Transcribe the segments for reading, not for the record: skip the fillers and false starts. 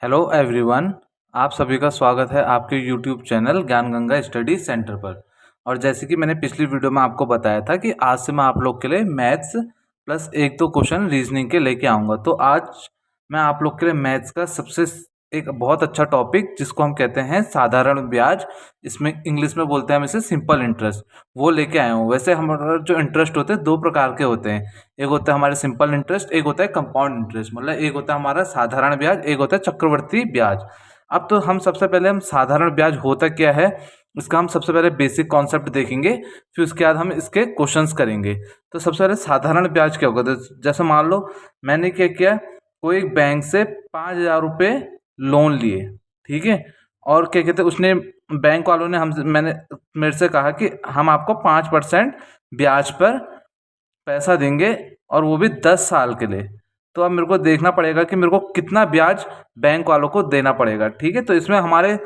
Hello everyone. आप सभी का स्वागत है आपके यूट्यूब चैनल ज्ञान गंगा स्टडी सेंटर पर। और जैसे कि मैंने पिछली वीडियो में आपको बताया था कि आज से मैं आप लोग के लिए मैथ्स प्लस एक दो क्वेश्चन रीजनिंग के लेके आऊँगा। तो आज मैं आप लोग के लिए मैथ्स का सबसे एक बहुत अच्छा टॉपिक जिसको हम कहते हैं साधारण ब्याज, इसमें इंग्लिश में बोलते हैं हम इसे सिंपल इंटरेस्ट, वो लेके आया हूँ। वैसे हमारा जो इंटरेस्ट होते हैं दो प्रकार के होते हैं, एक होता है हमारे सिंपल इंटरेस्ट, एक होता है कंपाउंड इंटरेस्ट। मतलब एक होता है हमारा साधारण ब्याज, एक होता है चक्रवर्ती ब्याज। अब तो हम सबसे पहले हम साधारण ब्याज होता क्या है इसका हम सबसे पहले बेसिक कॉन्सेप्ट देखेंगे, फिर उसके बाद हम इसके क्वेश्चंस करेंगे। तो सबसे पहले साधारण ब्याज क्या होगा। तो जैसे मान लो मैंने क्या किया, कोई बैंक से 5,000 रुपये लोन लिए, ठीक है। और क्या कहते हैं उसने, बैंक वालों ने मेरे से कहा कि हम आपको 5% ब्याज पर पैसा देंगे और वो भी 10 साल के लिए। तो अब मेरे को देखना पड़ेगा कि मेरे को कितना ब्याज बैंक वालों को देना पड़ेगा, ठीक है। तो इसमें हमारे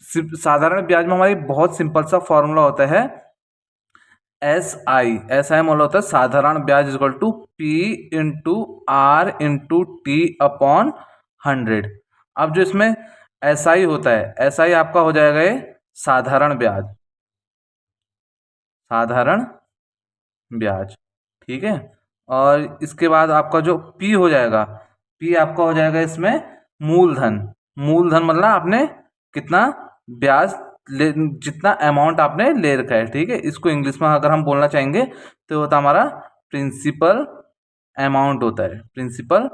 साधारण ब्याज में हमारी बहुत सिंपल सा फॉर्मूला होता है एस आई मतलब होता है साधारण ब्याज equal to p into r into t upon 100। अब जो इसमें एस आई होता है, एस आई आपका हो जाएगा ये साधारण ब्याज, साधारण ब्याज, ठीक है। और इसके बाद आपका जो पी हो जाएगा, पी आपका हो जाएगा इसमें मूलधन। मूलधन मतलब आपने कितना ब्याज ले, जितना अमाउंट आपने ले रखा है, ठीक है। इसको इंग्लिश में अगर हम बोलना चाहेंगे तो होता हमारा प्रिंसिपल अमाउंट होता है, प्रिंसिपल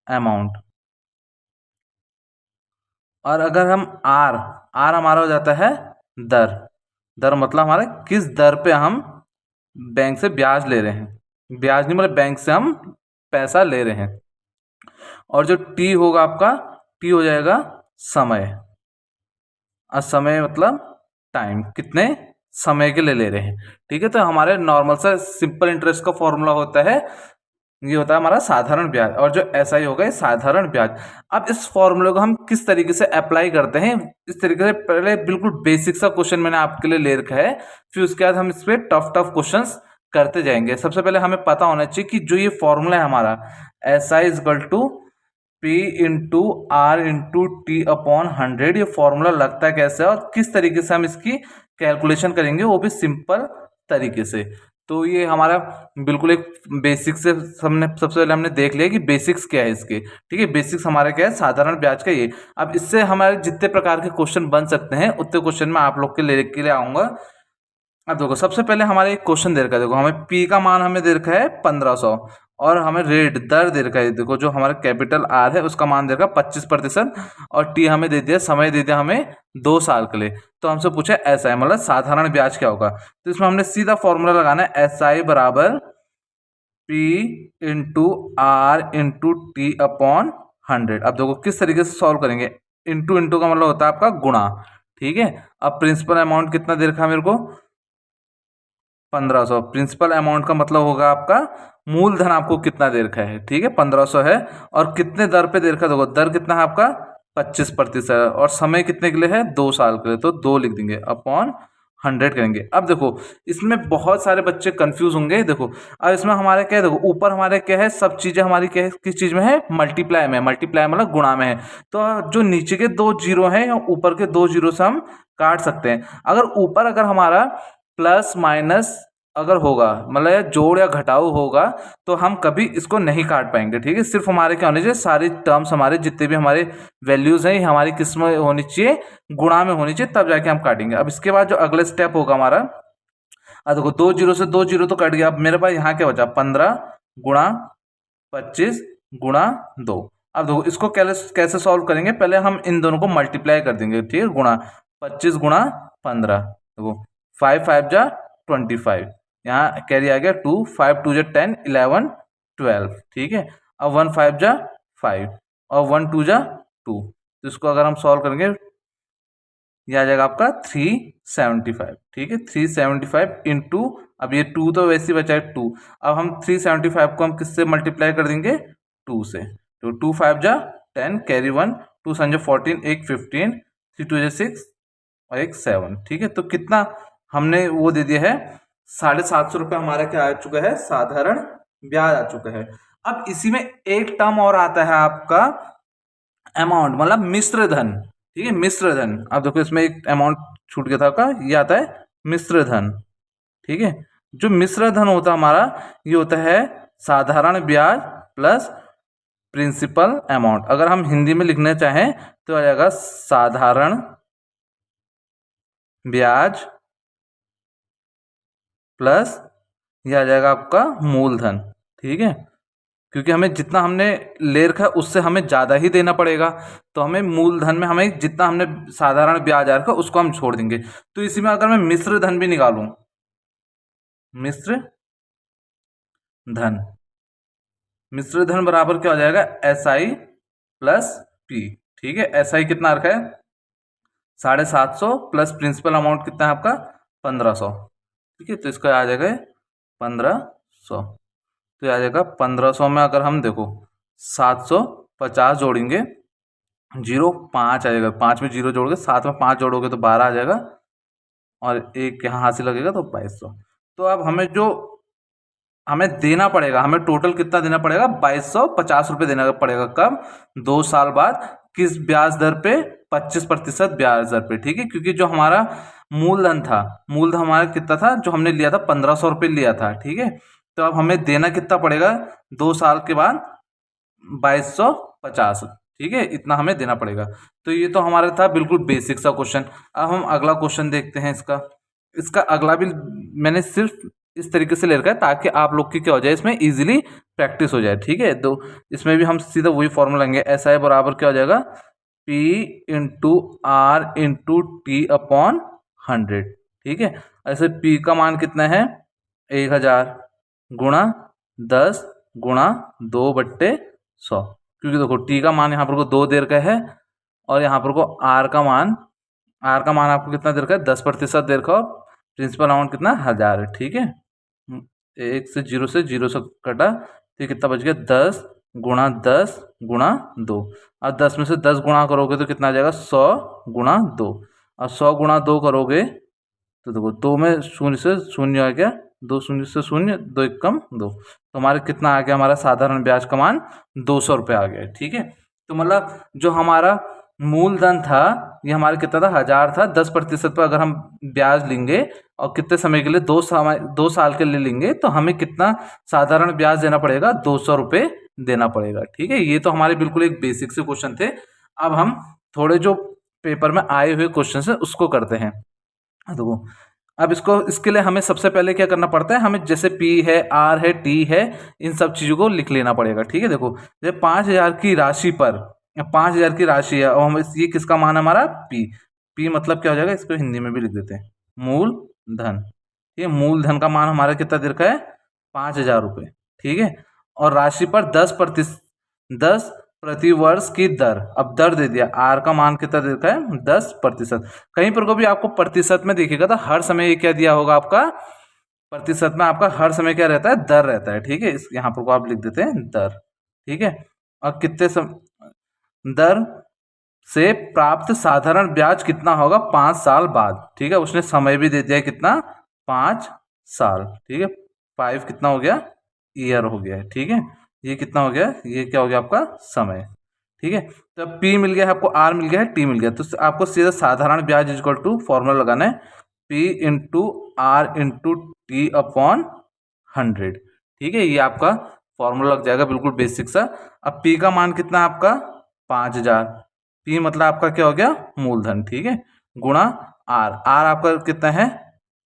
अमाउंट। और अगर हम आर, आर हमारा हो जाता है दर। दर मतलब हमारे किस दर पे हम बैंक से ब्याज ले रहे हैं, ब्याज नहीं मतलब बैंक से हम पैसा ले रहे हैं। और जो टी होगा आपका, टी हो जाएगा समय। और समय मतलब टाइम, कितने समय के लिए ले रहे हैं, ठीक है। तो हमारे नॉर्मल सा सिंपल इंटरेस्ट का फॉर्मूला होता है, ये होता है हमारा साधारण ब्याज। और जो एस आई होगा ये साधारण ब्याज। अब इस फॉर्मूले को हम किस तरीके से अप्लाई करते हैं, इस तरीके से पहले बिल्कुल बेसिक सा क्वेश्चन मैंने आपके लिए ले रखा है, फिर उसके बाद हम इस पर टफ टफ क्वेश्चंस करते जाएंगे। सबसे पहले हमें पता होना चाहिए कि जो ये फॉर्मूला है हमारा S I equal to p into r into t upon 100, ये फॉर्मूला लगता है कैसे और किस तरीके से हम इसकी कैलकुलेशन करेंगे, वो भी सिंपल तरीके से। तो ये हमारा बिल्कुल एक बेसिक से सबसे पहले हमने देख लिया कि बेसिक्स क्या है इसके, ठीक है। बेसिक्स हमारे क्या है, साधारण ब्याज का ये। अब इससे हमारे जितने प्रकार के क्वेश्चन बन सकते हैं उतने क्वेश्चन मैं आप लोग के लिए आऊँगा। अब देखो सबसे पहले हमारे एक क्वेश्चन दे रखा है, देखो हमें पी का मान हमें दे रखा है 1500 और हमें रेट दर दे रखा है, देखो जो हमारा कैपिटल आर है उसका मान दे रखा है 25% और टी हमें दे दिया, समय दे दिया हमें 2 साल के लिए। तो हमसे पूछा एस आई मतलब साधारण ब्याज क्या होगा। तो इसमें हमने सीधा फॉर्मूला लगाना है एस आई बराबर p into r into t upon 100। अब देखो किस तरीके से सॉल्व करेंगे, इंटू इंटू का मतलब होता है आपका गुणा, ठीक है। अब प्रिंसिपल अमाउंट कितना दे रखा है मेरे को 1500, प्रिंसिपल अमाउंट का मतलब होगा आपका मूलधन आपको कितना दे रखा है, ठीक है 1500 है। और कितने दर पे दे रखा है, देखो दर कितना है आपका 25% और समय कितने के लिए है 2 साल के लिए, तो 2 लिख देंगे अपॉन 100 करेंगे। अब देखो इसमें बहुत सारे बच्चे कंफ्यूज होंगे। देखो अब इसमें हमारे क्या है, देखो ऊपर हमारे क्या है, सब चीजें हमारी क्या है, किस चीज में है, मल्टीप्लाई में, मल्टीप्लाई मतलब गुणा में है। तो जो नीचे के 2 जीरो हैं ऊपर के 2 जीरो से हम काट सकते हैं। अगर ऊपर अगर हमारा प्लस माइनस अगर होगा मतलब जोड़ या घटाव होगा तो हम कभी इसको नहीं काट पाएंगे, ठीक है। सिर्फ हमारे क्या होने चाहिए, सारी टर्म्स हमारे जितने भी हमारे वैल्यूज हैं हमारी किस में होनी चाहिए, गुणा में होनी चाहिए, तब जाके हम काटेंगे। अब इसके बाद जो अगला स्टेप होगा हमारा, अब देखो 2 जीरो से 2 जीरो तो कट गया। अब मेरे पास यहाँ क्या बचा 15 गुणा 25 गुणा 2। अब देखो इसको कैसे सॉल्व करेंगे, पहले हम इन दोनों को मल्टीप्लाई कर देंगे, ठीक है। गुणा 25 गुणा 15, देखो 5 5 जा 25, यहाँ कैरी आ गया 2, 5 2 जा 10 11 12, ठीक है। अब 1 5 जा 5 और 1 2 जा 2, तो इसको अगर हम सॉल्व करेंगे यह आ जाएगा आपका 375, ठीक है। 375 इंटू, अब ये 2 तो वैसे ही बचा है 2, अब हम 375 को हम किससे मल्टीप्लाई कर देंगे 2 से, तो 2 5 जा 10 कैरी 1 2 7 जा 14 1 15 3 2 जा 6 और 1 7, ठीक है। तो कितना हमने वो दे दिया है 750 हमारा क्या आ चुका है, साधारण ब्याज आ चुका है। अब इसी में एक टर्म और आता है आपका अमाउंट मतलब मिश्र धन, ठीक है, मिश्र धन। अब देखो इसमें एक अमाउंट छूट गया था आपका, ये आता है मिश्र धन, ठीक है। जो मिश्र धन होता है हमारा, ये होता है साधारण ब्याज प्लस प्रिंसिपल अमाउंट। अगर हम हिंदी में लिखना चाहें तो आ जाएगा साधारण ब्याज प्लस ये आ जाएगा आपका मूलधन, ठीक है। क्योंकि हमें जितना हमने ले रखा है उससे हमें ज़्यादा ही देना पड़ेगा, तो हमें मूलधन में हमें जितना हमने साधारण ब्याज आ रखा है उसको हम छोड़ देंगे। तो इसी में अगर मैं मिश्र धन भी निकालूं, मिश्र धन, मिश्र धन बराबर क्या हो जाएगा, एस आई प्लस पी, ठीक है। एस आई कितना रखा है 750 प्लस प्रिंसिपल अमाउंट कितना है आपका 1500, ठीक है। तो इसका आ जाएगा 1500, तो आ जाएगा 1500 में अगर हम देखो 750 जोड़ेंगे, 05 आ जाएगा, 5 में 0 जोड़ोगे, 7 में 5 जोड़ोगे तो 12 आ जाएगा, और एक यहाँ हाथ से लगेगा तो 2200। तो अब हमें जो हमें देना पड़ेगा, हमें टोटल कितना देना पड़ेगा 2250 रुपये देना पड़ेगा। कब, 2 साल बाद। किस ब्याज दर पे, 25% ब्याज दर पे, ठीक है। क्योंकि जो हमारा मूलधन था, मूलधन हमारा कितना था, जो हमने लिया था 1500 रुपये लिया था, ठीक है। तो अब हमें देना कितना पड़ेगा 2 साल के बाद 2250, ठीक है, इतना हमें देना पड़ेगा। तो ये तो हमारा था बिल्कुल बेसिक सा क्वेश्चन। अब हम अगला क्वेश्चन देखते हैं। इसका अगला भी मैंने सिर्फ इस तरीके से ले रखा है ताकि आप लोग की क्या हो जाए, इसमें इजीली प्रैक्टिस हो जाए, ठीक है। तो इसमें भी हम सीधा वही फॉर्मूला लेंगे, एस आई बराबर क्या हो जाएगा, P into r into t upon 100, ठीक है। ऐसे P का मान कितना है 1000 गुणा 10 गुणा 2/100, क्योंकि देखो T का मान यहाँ पर को 2 दे रखा है, और यहाँ पर को R का मान आपको कितना दे रखा है 10% दे रखा है, प्रिंसिपल अमाउंट कितना 1000 है, ठीक है। 1 से 0 से कटा तो कितना बच गया 10 गुणा 10 गुणा 2, और 10 में से 10 गुणा करोगे तो कितना आ जाएगा 100 गुणा 2, और 100 गुणा 2 करोगे तो देखो 2 में 0 से 0 आ गया, 2 0 से 0, 2 1 कम 2, तो हमारे कितना आ गया, हमारा साधारण ब्याज का मान 200 रुपये आ गया, ठीक है। तो मतलब जो हमारा मूलधन था ये हमारा कितना था 1000 था, 10% पर अगर हम ब्याज लेंगे और कितने समय के लिए 2 साल के लिए लेंगे तो हमें कितना साधारण ब्याज देना पड़ेगा 200 रुपये देना पड़ेगा, ठीक है। ये तो हमारे बिल्कुल एक बेसिक से क्वेश्चन थे। अब हम थोड़े जो पेपर में आए हुए क्वेश्चन है उसको करते हैं। देखो अब इसके लिए हमें सबसे पहले क्या करना पड़ता है, हमें जैसे P है, R है, T है, इन सब चीज़ों को लिख लेना पड़ेगा, ठीक है। देखो जैसे 5000 की राशि पर 5000 की राशि है, और हम ये किसका मान है हमारा P मतलब क्या हो जाएगा, इसको हिंदी में भी लिख देते हैं मूलधन, ठीक है। मूलधन का मान हमारा कितना दे रखा है 5000 रुपये, ठीक है। और राशि पर 10 प्रति वर्ष की दर, अब दर दे दिया, आर का मान कितना दे रखा है 10%। कहीं पर को भी आपको प्रतिशत में देखिएगा तो हर समय ये क्या दिया होगा आपका, प्रतिशत में आपका हर समय क्या रहता है, दर रहता है, ठीक है। इस यहाँ पर को आप लिख देते हैं दर, ठीक है। और दर से प्राप्त साधारण ब्याज कितना होगा 5 साल बाद, ठीक है। उसने समय भी दे दिया है कितना 5 साल, ठीक है। 5 कितना हो गया ईयर हो गया है, ठीक है। ये कितना हो गया, ये क्या हो गया आपका समय, ठीक है। तो P मिल गया है आपको, R मिल गया है, T मिल गया, तो आपको सीधा साधारण ब्याज इक्वल टू फॉर्मूला लगाना है P into r into t upon 100, ठीक है। ये आपका फॉर्मूला लग जाएगा बिल्कुल बेसिक सा। अब P का मान कितना है आपका 5000, P मतलब आपका क्या हो गया मूलधन, ठीक है, गुणा R आपका कितना है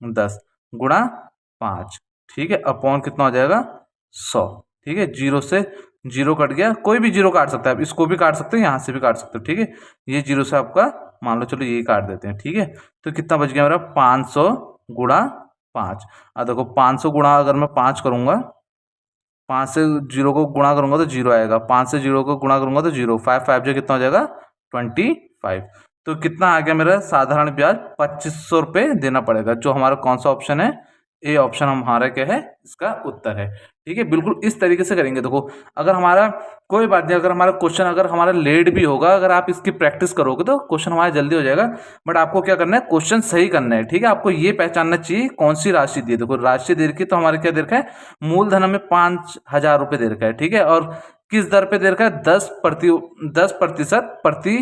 10 गुणा 5, ठीक है, अपॉन कितना हो जाएगा 100, ठीक है। 0 से 0 कट गया, कोई भी 0 काट सकता है, आप इसको भी काट सकते हो, यहाँ से भी काट सकते हो, ठीक है। ये 0 से आपका मान लो चलो ये काट देते हैं, ठीक है। तो कितना बच गया मेरा 500 गुणा 5। अब देखो 500 गुणा अगर मैं 5 करूँगा, 5 से 0 को गुणा करूँगा तो 0 आएगा, 5 से 0 को गुणा करूँगा तो 0, 5 5 जो कितना हो जाएगा 25। तो कितना आ गया मेरा साधारण ब्याज 2500 रुपये देना पड़ेगा, जो हमारा कौन सा ऑप्शन है, ए ऑप्शन हमारा क्या है इसका उत्तर है, ठीक है। बिल्कुल इस तरीके से करेंगे। देखो अगर हमारा कोई बात नहीं, अगर हमारा क्वेश्चन अगर हमारा लेट भी होगा, अगर आप इसकी प्रैक्टिस करोगे तो क्वेश्चन हमारा जल्दी हो जाएगा, बट आपको क्या करना है क्वेश्चन सही करना है, ठीक है। आपको ये पहचानना चाहिए कौन सी राशि दी है। देखो राशि दे रखी है तो हमारे क्या दे रखा है मूलधन में 5000 रुपये दे रखा है, ठीक है, और किस दर पे दे रखा है, 10% प्रति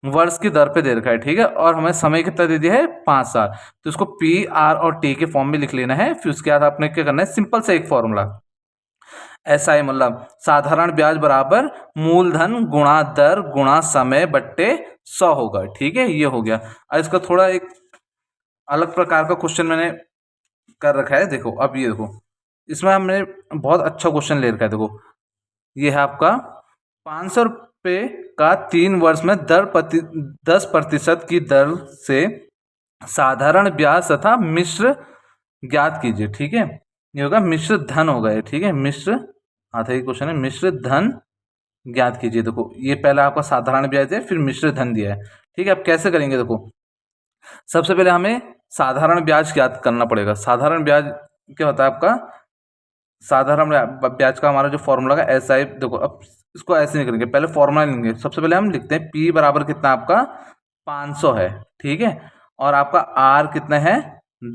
वर्ष की दर पे दे रखा है, ठीक है। और हमें समय कितना दे दिया है, 5 साल। तो इसको पी आर और टी के फॉर्म में लिख लेना है। फिर उसके बाद आपने क्या करना है, सिंपल से एक फॉर्मूला, SI मतलब साधारण ब्याज बराबर मूलधन गुणा दर गुणा समय बट्टे 100 होगा, ठीक है। ये हो गया। अब इसका थोड़ा एक अलग प्रकार का क्वेश्चन मैंने कर रखा है, देखो। अब ये देखो, इसमें हमने बहुत अच्छा क्वेश्चन ले रखा है। देखो ये है आपका 500 रुपये का 3 वर्ष में 10% की दर से साधारण ब्याज तथा मिश्र ज्ञात कीजिए, ठीक है। ये होगा मिश्र धन होगा ये, ठीक है। मिश्र आता ही क्वेश्चन है, मिश्र धन ज्ञात कीजिए। देखो ये पहला आपका साधारण ब्याज है, फिर मिश्र धन दिया है, ठीक है। अब कैसे करेंगे, देखो सबसे पहले हमें साधारण ब्याज ज्ञात करना पड़ेगा। साधारण ब्याज क्या होता है आपका, साधारण ब्याज का हमारा जो फॉर्मूला है SI। देखो अब इसको ऐसे नहीं करेंगे, पहले फॉर्मूला लेंगे। सबसे पहले हम लिखते हैं P बराबर कितना आपका 500 है, ठीक है। और आपका R कितना है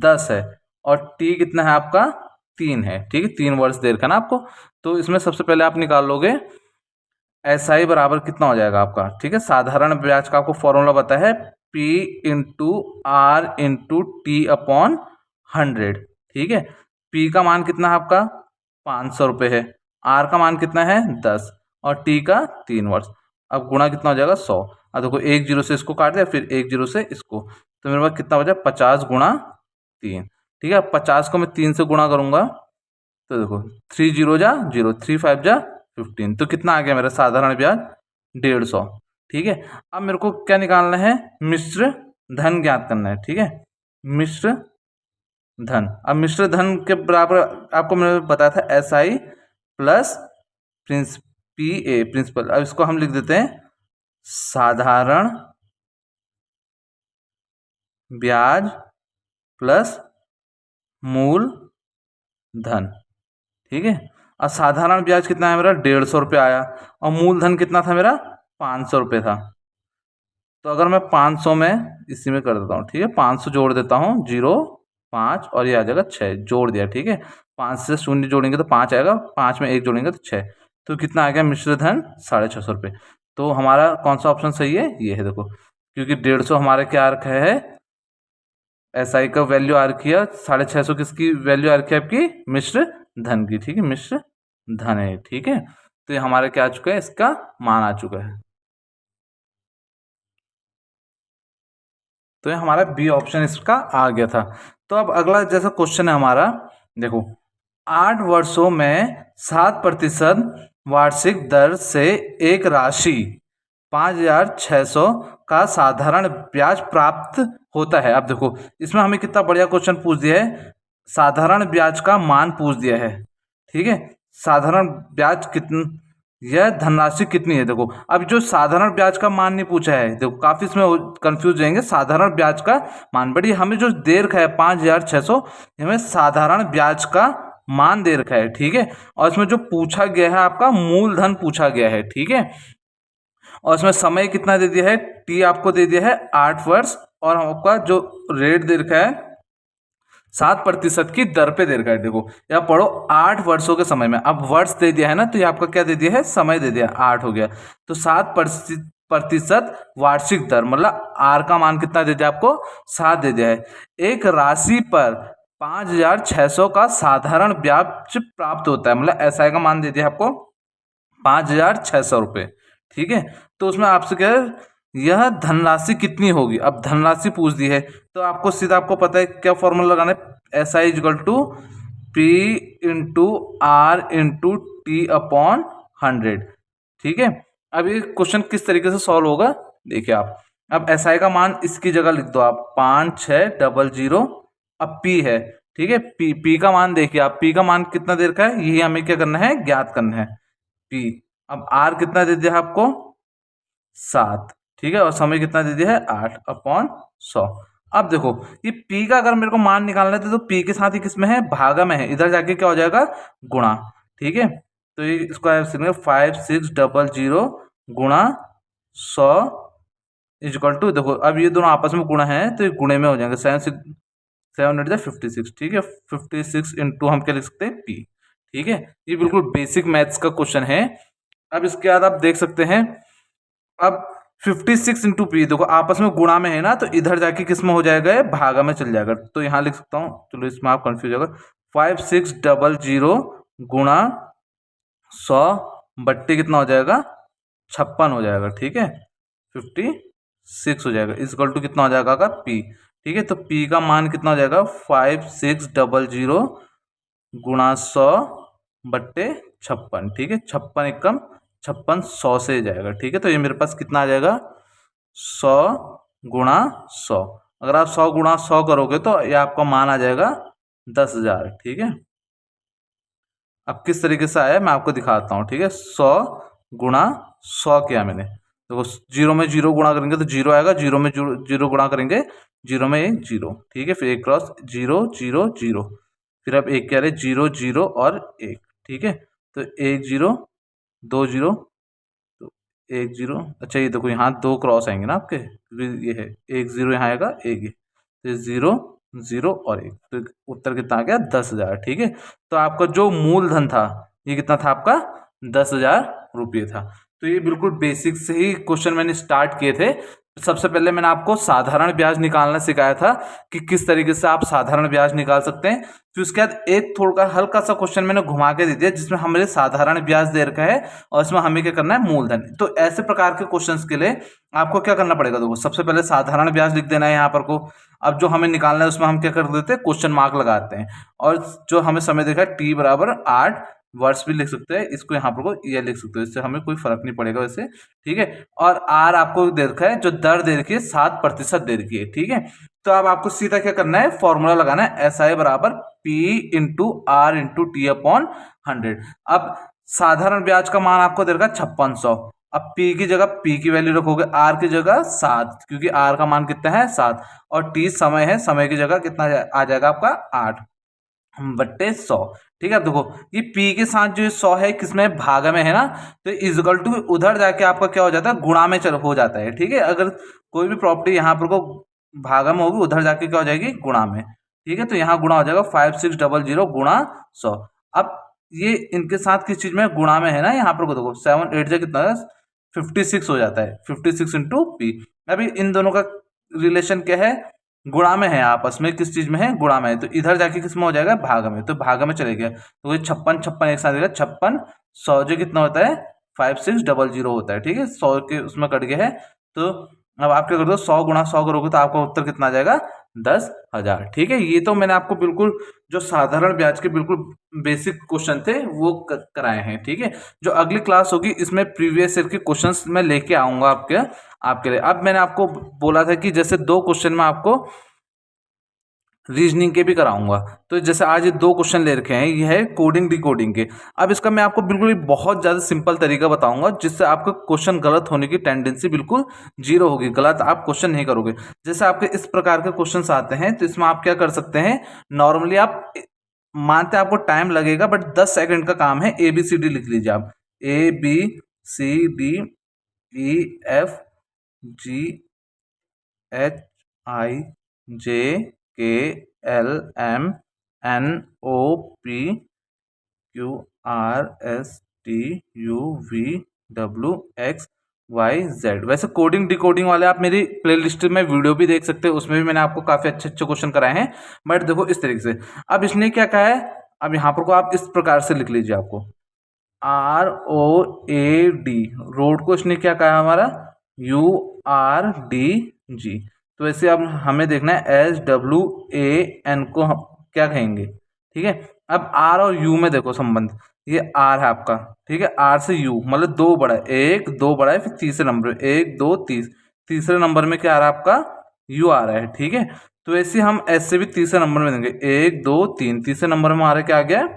10 है, और T कितना है आपका 3 है, ठीक है। 3 वर्ष दे रखा ना आपको। तो इसमें सबसे पहले आप निकाल लोगे SI बराबर कितना हो जाएगा आपका, ठीक है। साधारण ब्याज का आपको फॉर्मूला पता है P into r into t upon 100, ठीक है। P का मान कितना है आपका 500 रुपये है, R का मान कितना है 10 और T का 3 वर्ष। अब गुणा कितना हो जाएगा 100। अब देखो 1 0 से इसको काट दिया, फिर 1 0 से इसको, तो मेरे पास कितना बचा 50 गुणा 3, ठीक है। 50 को मैं 3 से गुणा करूंगा तो देखो 3 0 जा 0, 3 5 जा 15, तो कितना आ गया मेरा साधारण ब्याज 150, ठीक है। अब मेरे को क्या निकालना है, मिश्र धन ज्ञात करना है, ठीक है। मिश्र धन, अब मिश्र धन के बराबर आपको मैंने बताया था SI प्लस PA प्रिंसिपल। अब इसको हम लिख देते हैं साधारण ब्याज प्लस मूल धन, ठीक है। अब साधारण ब्याज कितना है मेरा 150 रुपये आया, और मूलधन कितना था मेरा 500 रुपये था। तो अगर मैं 500 में इसी में कर देता हूँ, ठीक है। 500 जोड़ देता हूँ, 0 5 और ये आ जाएगा 6, जोड़ दिया, ठीक है। 5 से 0 जोड़ेंगे तो 5 आएगा, 5 में 1 जोड़ेंगे तो 6, तो कितना आ गया मिश्र धन 650 रुपये। तो हमारा कौन सा ऑप्शन सही है, ये है। देखो क्योंकि 150 हमारे क्या आ रखा है, SI का वैल्यू आ रखी है, 650 किसकी वैल्यू आ रखी है आपकी मिश्र धन की, ठीक है। मिश्र धन है, ठीक है। तो ये हमारे क्या आ चुका है, इसका मान आ चुका है। तो ये हमारा बी ऑप्शन इसका आ गया था। तो अब अगला जैसा क्वेश्चन है हमारा, देखो 8 वर्षों में 7% वार्षिक दर से एक राशि 5,600 का साधारण ब्याज प्राप्त होता है। अब देखो इसमें हमें कितना बढ़िया क्वेश्चन पूछ दिया है, साधारण ब्याज का मान पूछ दिया है, ठीक है। साधारण ब्याज कितना, यह धनराशि कितनी है। देखो अब जो साधारण ब्याज का मान नहीं पूछा है, देखो काफी इसमें कंफ्यूज जाएंगे। साधारण ब्याज का मान, बड़ी हमें जो दे रखा है 5,600, हमें साधारण ब्याज का मान दे रखा है, ठीक है। और इसमें जो पूछा गया है आपका मूलधन पूछा गया है, ठीक है। और इसमें समय कितना दे दिया है, T आपको दे दिया है 8 वर्ष, और आपका जो रेट दे रखा है 7% की दर पे दे रखा है। देखो या पढ़ो 8 वर्षों के समय में, अब वर्ष दे दिया है ना, तो ये आपका क्या दे दिया है, समय दे दिया, 8 हो गया। तो 7% वार्षिक दर, मतलब R का मान कितना दे दिया आपको 7 दे दिया है। एक राशि पर 5,600 का साधारण ब्याज प्राप्त होता है, मतलब SI का मान दे दिया आपको 5,600 रुपये, ठीक है। तो उसमें आपसे क्या है, यह धनराशि कितनी होगी। अब धनराशि पूछ दी है, तो आपको सीधा आपको पता है क्या फॉर्मूला लगाना है, SI equal to P into r into t upon 100, ठीक है। अब ये क्वेश्चन किस तरीके से सॉल्व होगा, देखिए आप। अब SI का मान इसकी जगह लिख दो आप 5600, अब P है, ठीक है। P का मान देखिए आप, P का मान कितना दे रखा है, यही हमें क्या करना है, ज्ञात करना है P। अब R कितना दे दिया आपको 7, ठीक है। और समय कितना दे दिया है 8 अपॉन 100। अब देखो ये P का अगर मेरे को मान निकालना है तो P के साथ ही किसमें है, भागा में है, इधर जाके क्या हो जाएगा गुणा, ठीक है। तो ये इसको 5600 गुणा 100 इक्वल टू, देखो अब ये दोनों आपस में गुणा है तो ये गुणे में हो जाएंगे, 7 56, ठीक है। 56 इंटू हम क्या लिख सकते हैं P, ठीक है। ये बिल्कुल बेसिक मैथ्स का क्वेश्चन है, अब इसके बाद आप देख सकते हैं, अब 56 इंटू पी, देखो आपस में गुणा में है ना, तो इधर जाके किस में हो जाएगा, ये भागा में चल जाएगा। तो यहाँ लिख सकता हूँ, चलो इसमें आप कंफ्यूज होगा, 5600 गुणा 100 बट्टे कितना हो जाएगा, 56 हो जाएगा। ठीक है, 56 हो जाएगा, इक्वल टू कितना हो जाएगा का पी। ठीक है, तो पी का मान कितना हो जाएगा, 5600 गुणा 100 बट्टे 56। ठीक है, 56 एकम 56 100 से जाएगा। ठीक है, तो ये मेरे पास कितना आ जाएगा, 100 गुणा 100। अगर आप 100 गुणा 100 करोगे तो ये आपका मान आ जाएगा 10,000। ठीक है, अब किस तरीके से आया मैं आपको दिखाता हूँ। ठीक है, 100 गुणा 100 किया मैंने, देखो जीरो में जीरो गुणा करेंगे तो जीरो आएगा, जीरो में जीरो गुणा करेंगे, जीरो में एक जीरो। ठीक है, फिर एक क्रॉस जीरो जीरो जीरो, फिर अब एक कह रहे जीरो जीरो और एक। ठीक है, तो एक जीरो दो जीरो, तो एक जीरो, अच्छा ये देखो यहाँ दो क्रॉस आएंगे ना आपके, क्योंकि ये है एक जीरो, यहाँ आएगा एक, तो जीरो जीरो और एक, तो उत्तर कितना आ गया, 10,000। ठीक है, तो आपका जो मूलधन था ये कितना था, आपका 10,000 रुपये था। तो ये बिल्कुल बेसिक से ही क्वेश्चन मैंने स्टार्ट किए थे। सबसे पहले मैंने आपको साधारण ब्याज निकालना सिखाया था कि किस तरीके से आप साधारण ब्याज निकाल सकते हैं। फिर उसके बाद एक थोड़ा हल्का सा क्वेश्चन मैंने घुमा के दे दिया जिसमें हमें साधारण ब्याज दे रखा है और इसमें हमें क्या करना है, मूलधन। तो ऐसे प्रकार के क्वेश्चंस के लिए आपको क्या करना पड़ेगा, देखो सबसे पहले साधारण ब्याज लिख देना है यहाँ पर को। अब जो हमें निकालना है उसमें हम क्या कर देते हैं, क्वेश्चन मार्क लगाते हैं। और जो हमें समय देखा है टी बराबर 8 वर्ष भी लिख सकते हैं, इसको यहाँ पर को ये लिख सकते हो, इससे हमें कोई फर्क नहीं पड़ेगा वैसे। ठीक है, और आर आपको दे रखा है, जो दर दे रखी है 7% दे रखी है। ठीक है, तो अब आपको सीधा क्या करना है, फॉर्मूला लगाना है, एस आई बराबर p into r into t upon 100। अब साधारण ब्याज का मान आपको दे रखा है 5600। अब पी की जगह पी की वैल्यू रखोगे, आर की जगह 7, क्योंकि आर का मान कितना है 7, और टी समय है, समय की जगह कितना आ जाएगा आपका 8 बट्टे 100। ठीक है, अब देखो ये p के साथ जो 100 है किसमें, भागा में है ना, तो इजकल टू उधर जाके आपका क्या हो जाता है, गुणा में हो जाता है। ठीक है, अगर कोई भी प्रॉपर्टी यहाँ पर को भागा में होगी, उधर जाके क्या हो जाएगी, गुणा में। ठीक है, तो यहाँ गुणा हो जाएगा 5600 गुणा 100। अब ये इनके साथ किस चीज में गुणा में है ना, यहाँ पर को देखो 7 8 कितना है, 56 हो जाता है, 56 इंटू पी। अभी इन दोनों का रिलेशन क्या है, गुणा में है, आपस में किस चीज में है, गुणा में है, तो इधर जाके किस में हो जाएगा, भाग में, तो भाग में चले गया, तो ये 56 56 एक साथ देगा, 56 100 जो कितना होता है 5600 होता है। ठीक है, 100 के उसमें कट गया है, तो अब आप क्या कर दो, 100 गुणा 100 करोगे तो आपका उत्तर कितना आ जाएगा, 10,000। ठीक है, ये तो मैंने आपको बिल्कुल जो साधारण ब्याज के बिल्कुल बेसिक क्वेश्चन थे वो कराए हैं। ठीक है, जो अगली क्लास होगी इसमें प्रीवियस ईयर के क्वेश्चंस मैं लेके आऊंगा आपके लिए। अब मैंने आपको बोला था कि जैसे 2 क्वेश्चन में आपको रीजनिंग के भी कराऊंगा, तो जैसे आज ये 2 क्वेश्चन ले रखे हैं, ये है कोडिंग डिकोडिंग के। अब इसका मैं आपको बिल्कुल बहुत ज़्यादा सिंपल तरीका बताऊंगा जिससे आपका क्वेश्चन गलत होने की टेंडेंसी बिल्कुल जीरो होगी, गलत आप क्वेश्चन नहीं करोगे। जैसे आपके इस प्रकार के क्वेश्चन आते हैं तो इसमें आप क्या कर सकते हैं, नॉर्मली आप मानते हैं आपको टाइम लगेगा बट 10 सेकंड का काम है, ABCD लिख लीजिए आप, ABCDEFGHIJKLMNOPQRSTUVWXYZ। वैसे कोडिंग डिकोडिंग वाले आप मेरी प्लेलिस्ट में वीडियो भी देख सकते हैं, उसमें भी मैंने आपको काफ़ी अच्छे अच्छे क्वेश्चन कराए हैं। बट देखो इस तरीके से, अब इसने क्या कहा है, अब यहाँ पर को आप इस प्रकार से लिख लीजिए, आपको ROAD, रोड को इसने क्या कहा हमारा, URDG। तो वैसे अब हमें देखना है SWAN को हम क्या कहेंगे। ठीक है, अब R और U में देखो संबंध, ये R है आपका, ठीक है, R से U मतलब 2 बड़ा है, 1 2 बड़ा है, फिर तीसरे नंबर 1 2 30, तीसरे नंबर में क्या आ रहा है आपका, U आ रहा है। ठीक है, तो वैसे हम S से भी तीसरे नंबर में देंगे, 1 2 3, तीसरे नंबर में हमारा क्या आ गया,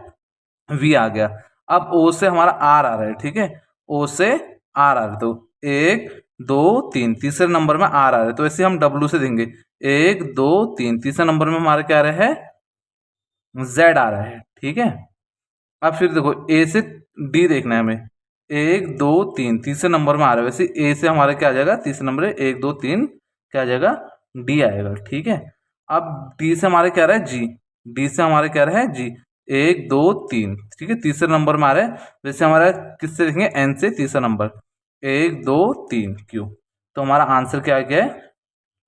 V आ गया। अब O से हमारा R आ रहा है, ठीक है, O से R आ रहा है, तो 1 2 3, तीसरे नंबर में R आ रहा है, तो ऐसे हम W से देंगे, 1 2 3, तीसरे नंबर में हमारा क्या आ रहा है, Z आ रहा है। ठीक है, अब फिर देखो A से D देखना है हमें, 1 2 3, तीसरे नंबर में आ रहा है, वैसे A से हमारा क्या आ जाएगा, तीसरे नंबर है 1 2 3 क्या आ जाएगा, D आएगा। ठीक है, अब D से हमारे क्या आ रहा है, G, D से हमारे क्या आ रहा है G, 1 2 3, ठीक है, तीसरे नंबर में आ रहा है। वैसे हमारा किससे देखेंगे, एन से तीसरा नंबर, 1 2 3 क्यू। तो हमारा आंसर क्या आ गया है,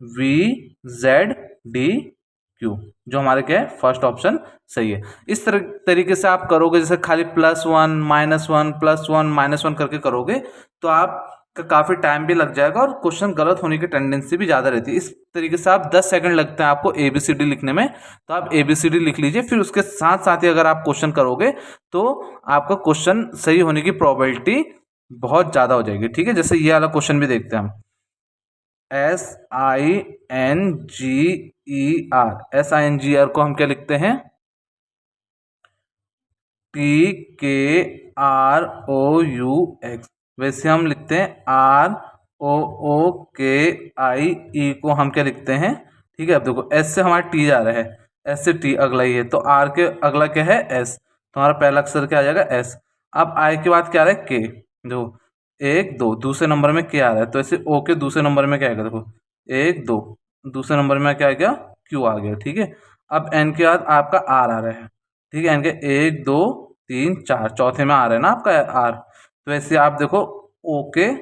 VZDQ, जो हमारे क्या है फर्स्ट ऑप्शन सही है। इस तरीके से आप करोगे, जैसे खाली +1 -1 +1 -1 करके करोगे तो आप काफ़ी टाइम भी लग जाएगा और क्वेश्चन गलत होने की टेंडेंसी भी ज़्यादा रहती है। इस तरीके से आप 10 सेकंड लगते हैं आपको ABCD लिखने में, तो आप ABCD लिख लीजिए, फिर उसके साथ साथ ही अगर आप क्वेश्चन करोगे तो आपका क्वेश्चन सही होने की प्रोबेबिलिटी बहुत ज़्यादा हो जाएगी, ठीक है। जैसे ये वाला क्वेश्चन भी देखते हैं हम, SINGER को हम क्या लिखते हैं, TKROUX। वैसे हम लिखते हैं ROOKIE को हम क्या लिखते हैं, ठीक है। अब देखो S से हमारा T जा रहा है, S से T अगला ही है, तो R के अगला क्या है S, तो हमारा पहला अक्षर क्या आ जाएगा S। अब I के बाद क्या आ रहा है K, देखो 1 2 दूसरे नंबर में K आ रहा है, तो ऐसे O के दूसरे नंबर में क्या आएगा, देखो 1 2 दूसरे नंबर में क्या आ गया, Q आ गया, ठीक है। अब N के बाद आपका R आ रहा है, ठीक है। N के 1 2 3 4 चौथे में आ रहा है ना आपका R, तो ऐसे आप देखो O के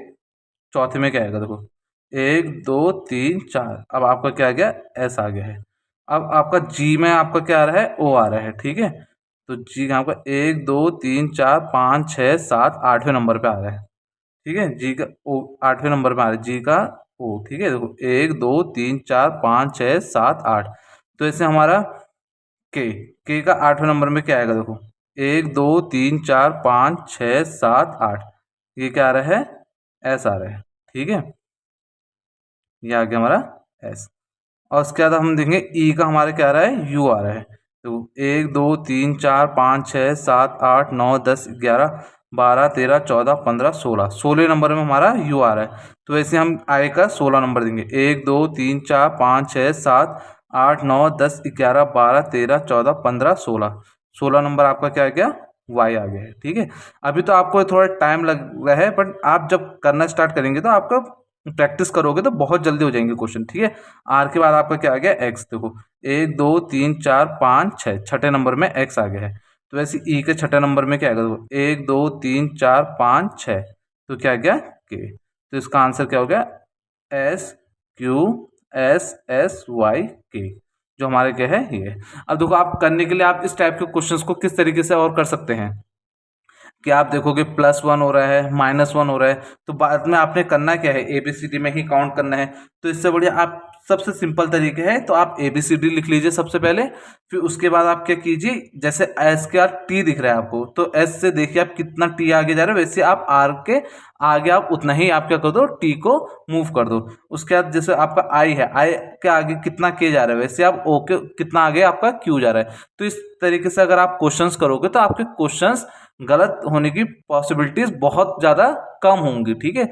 चौथे में क्या आएगा, देखो 1 2 3 4, अब आपका क्या आ गया, S आ गया है। अब आपका G में आपका क्या आ रहा है, O आ रहा है, ठीक है। तो G का आपका 1 2 3 4 5 6 7 8वें नंबर पे आ रहा है, ठीक है। G का O 8वें नंबर पे आ रहा है, G का O, ठीक है। देखो 1 2 3 4 5 6 7 8, तो ऐसे हमारा के का 8वें नंबर में क्या आएगा, देखो 1 2 3 4 5 6 7 8, ये क्या आ रहा है, S आ रहा है, ठीक है। ये आ गया हमारा S। और उसके बाद हम देखेंगे E का हमारे क्या आ रहा है, U आ रहा है। तो 1 2 3 4 5 6 7 8 9 10 11 12 13 14 15 16, 16 नंबर में हमारा U आ रहा है। तो ऐसे हम I का 16 नंबर देंगे, 1 2 3 4 5 6 7 8 9 10 11 12 13 14 15 16, 16 नंबर आपका क्या आ गया, Y आ गया है, ठीक है। अभी तो आपको थोड़ा टाइम लग रहा है, बट आप जब करना स्टार्ट करेंगे तो आपका प्रैक्टिस करोगे तो बहुत जल्दी हो जाएंगे क्वेश्चन, ठीक है। R के बाद आपका क्या आ गया, X, देखो 1 2 3 4 5 6, छठे नंबर में X आ गया है। तो वैसे E के छठे नंबर में क्या आएगा, देखो 1 2 3 4 5 6, तो क्या आ गया K। तो इसका आंसर क्या हो गया, SQSSYK, जो हमारे क्या है ये। अब देखो आप करने के लिए आप इस टाइप के क्वेश्चंस को किस तरीके से और कर सकते हैं कि आप देखोगे +1 हो रहा है, -1 हो रहा है, तो बाद में आपने करना क्या है, ABCD में ही काउंट करना है। तो इससे बढ़िया आप सबसे सिंपल तरीके है, तो आप ABCD लिख लीजिए सबसे पहले, फिर उसके बाद आप क्या कीजिए, जैसे S के बाद T दिख रहा है आपको, तो S से देखिए आप कितना T आगे जा रहा है, वैसे आप R के आगे आप उतना ही आप क्या कर दो, T को मूव कर दो। उसके बाद जैसे आपका I है, I के आगे कितना K जा रहा है, वैसे आप O के कितना आगे आपका Q जा रहा है। तो इस तरीके से अगर आप क्वेश्चंस करोगे तो आपके क्वेश्चंस गलत होने की पॉसिबिलिटीज बहुत ज़्यादा कम होंगी, ठीक है।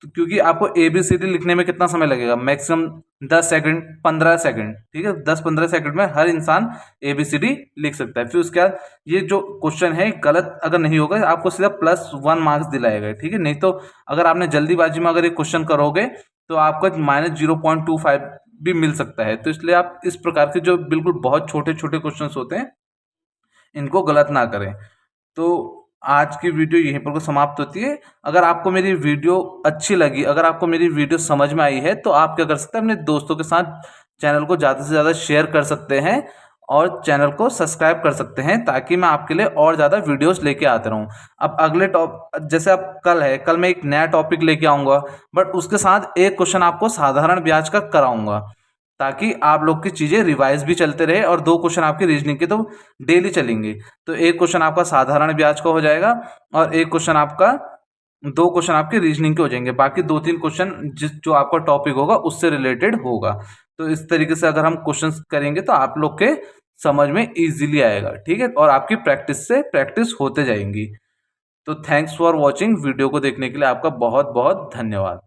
तो क्योंकि आपको ABCD लिखने में कितना समय लगेगा, मैक्सिमम 10 सेकंड 15 सेकंड, ठीक है। 10-15 सेकंड में हर इंसान ABCD लिख सकता है। फिर उसके बाद ये जो क्वेश्चन है गलत अगर नहीं होगा आपको सीधा +1 मार्क्स दिलाएगा, ठीक है। नहीं तो अगर आपने जल्दीबाजी में अगर ये क्वेश्चन करोगे तो आपका -0.25 भी मिल सकता है। तो इसलिए आप इस प्रकार के जो बिल्कुल बहुत छोटे छोटे क्वेश्चन होते हैं इनको गलत ना करें। तो आज की वीडियो यहीं पर को समाप्त होती है। अगर आपको मेरी वीडियो अच्छी लगी, अगर आपको मेरी वीडियो समझ में आई है, तो आप क्या कर सकते हैं, अपने दोस्तों के साथ चैनल को ज़्यादा से ज़्यादा शेयर कर सकते हैं और चैनल को सब्सक्राइब कर सकते हैं, ताकि मैं आपके लिए और ज़्यादा वीडियोस लेके आता रहूँ। अब अगले जैसे अब कल है, कल मैं एक नया टॉपिक लेके आऊँगा, बट उसके साथ एक क्वेश्चन आपको साधारण ब्याज का कराऊँगा, ताकि आप लोग की चीज़ें रिवाइज भी चलते रहे और 2 क्वेश्चन आपके रीजनिंग के तो डेली चलेंगे। तो एक क्वेश्चन आपका साधारण ब्याज का हो जाएगा और एक क्वेश्चन आपका 2 क्वेश्चन आपके रीजनिंग के हो जाएंगे। बाकी 2-3 क्वेश्चन जो आपका टॉपिक होगा उससे रिलेटेड होगा। तो इस तरीके से अगर हम क्वेश्चंस करेंगे तो आप लोग के समझ में ईजिली आएगा, ठीक है। और आपकी प्रैक्टिस से प्रैक्टिस होते जाएंगी। तो थैंक्स फॉर वॉचिंग। वीडियो को देखने के लिए आपका बहुत बहुत धन्यवाद।